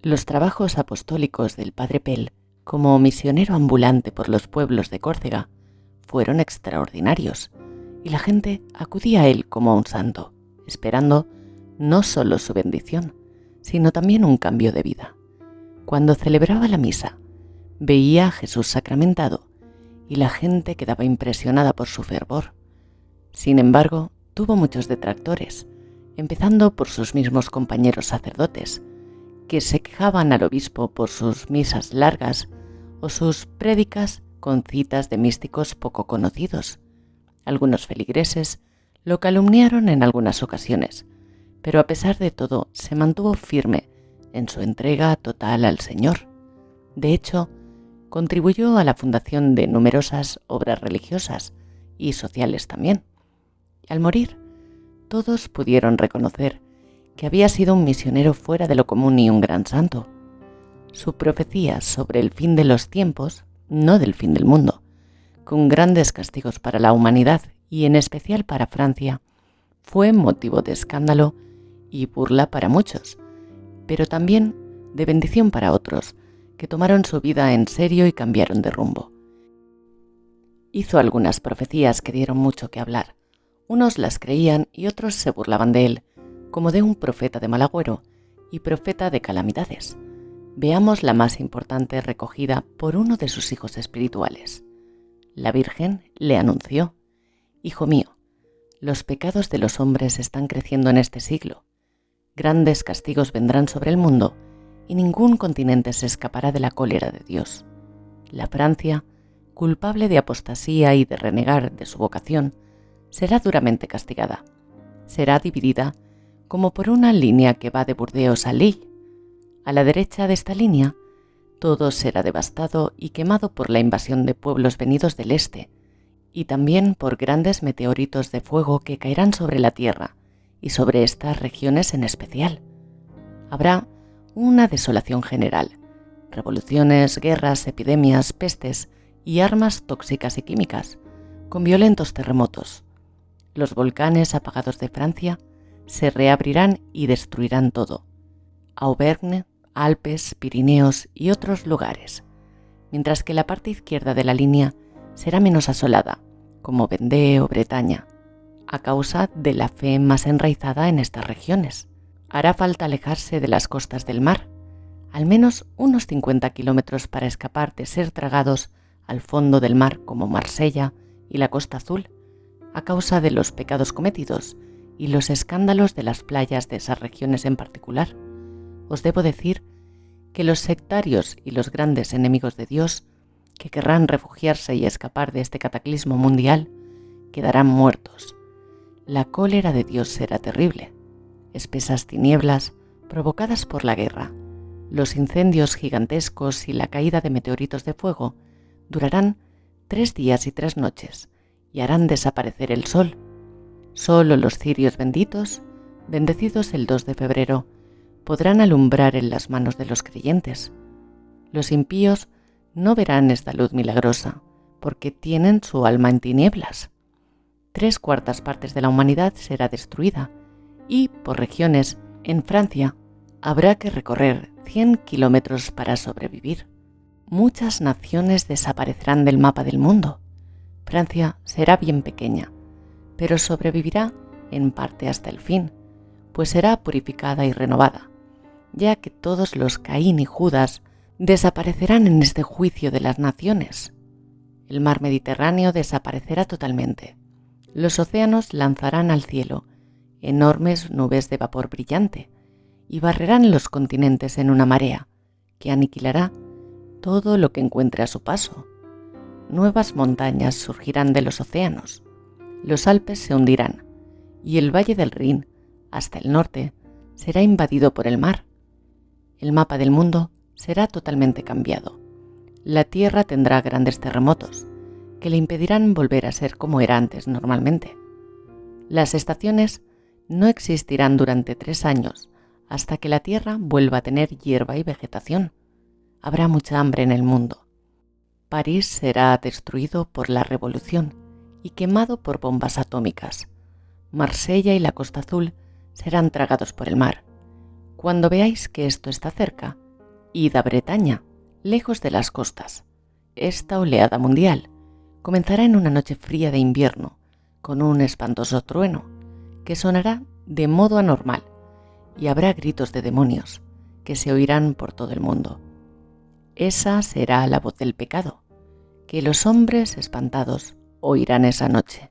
Los trabajos apostólicos del padre Pell, como misionero ambulante por los pueblos de Córcega, fueron extraordinarios, y la gente acudía a él como a un santo, esperando no solo su bendición, sino también un cambio de vida. Cuando celebraba la misa, veía a Jesús sacramentado, y la gente quedaba impresionada por su fervor. Sin embargo, tuvo muchos detractores, empezando por sus mismos compañeros sacerdotes, que se quejaban al obispo por sus misas largas o sus prédicas con citas de místicos poco conocidos. Algunos feligreses lo calumniaron en algunas ocasiones, pero a pesar de todo se mantuvo firme en su entrega total al Señor. De hecho, contribuyó a la fundación de numerosas obras religiosas y sociales también. Al morir, todos pudieron reconocer que había sido un misionero fuera de lo común y un gran santo. Su profecía sobre el fin de los tiempos, no del fin del mundo, con grandes castigos para la humanidad y en especial para Francia, fue motivo de escándalo y burla para muchos, pero también de bendición para otros, que tomaron su vida en serio y cambiaron de rumbo. Hizo algunas profecías que dieron mucho que hablar. Unos las creían y otros se burlaban de él, como de un profeta de mal agüero y profeta de calamidades. Veamos la más importante recogida por uno de sus hijos espirituales. La Virgen le anunció: «Hijo mío, los pecados de los hombres están creciendo en este siglo. Grandes castigos vendrán sobre el mundo y ningún continente se escapará de la cólera de Dios. La Francia, culpable de apostasía y de renegar de su vocación, será duramente castigada. Será dividida como por una línea que va de Burdeos a Lille. A la derecha de esta línea, todo será devastado y quemado por la invasión de pueblos venidos del este, y también por grandes meteoritos de fuego que caerán sobre la tierra y sobre estas regiones en especial. Habrá una desolación general, revoluciones, guerras, epidemias, pestes y armas tóxicas y químicas, con violentos terremotos. Los volcanes apagados de Francia se reabrirán y destruirán todo. Auvergne, Alpes, Pirineos y otros lugares, mientras que la parte izquierda de la línea será menos asolada, como Vendée o Bretaña, a causa de la fe más enraizada en estas regiones. Hará falta alejarse de las costas del mar, al menos unos 50 kilómetros para escapar de ser tragados al fondo del mar como Marsella y la Costa Azul, a causa de los pecados cometidos y los escándalos de las playas de esas regiones en particular. Os debo decir que los sectarios y los grandes enemigos de Dios, que querrán refugiarse y escapar de este cataclismo mundial, quedarán muertos. La cólera de Dios será terrible. Espesas tinieblas provocadas por la guerra, los incendios gigantescos y la caída de meteoritos de fuego durarán 3 días y 3 noches y harán desaparecer el sol. Solo los cirios benditos, bendecidos el 2 de febrero, podrán alumbrar en las manos de los creyentes. Los impíos no verán esta luz milagrosa, porque tienen su alma en tinieblas. 3/4 partes de la humanidad será destruida, y, por regiones, en Francia, habrá que recorrer 100 kilómetros para sobrevivir. Muchas naciones desaparecerán del mapa del mundo. Francia será bien pequeña, pero sobrevivirá en parte hasta el fin, pues será purificada y renovada, ya que todos los Caín y Judas desaparecerán en este juicio de las naciones. El mar Mediterráneo desaparecerá totalmente. Los océanos lanzarán al cielo enormes nubes de vapor brillante y barrerán los continentes en una marea que aniquilará todo lo que encuentre a su paso. Nuevas montañas surgirán de los océanos, los Alpes se hundirán y el valle del Rin, hasta el norte, será invadido por el mar. El mapa del mundo será totalmente cambiado. La Tierra tendrá grandes terremotos que le impedirán volver a ser como era antes normalmente. Las estaciones no existirán durante 3 años hasta que la Tierra vuelva a tener hierba y vegetación. Habrá mucha hambre en el mundo. París será destruido por la revolución y quemado por bombas atómicas. Marsella y la Costa Azul serán tragados por el mar. Cuando veáis que esto está cerca, Id a Bretaña, lejos de las costas. Esta oleada mundial comenzará en una noche fría de invierno, con un espantoso trueno, que sonará de modo anormal, y habrá gritos de demonios, que se oirán por todo el mundo. Esa será la voz del pecado, que los hombres espantados oirán esa noche.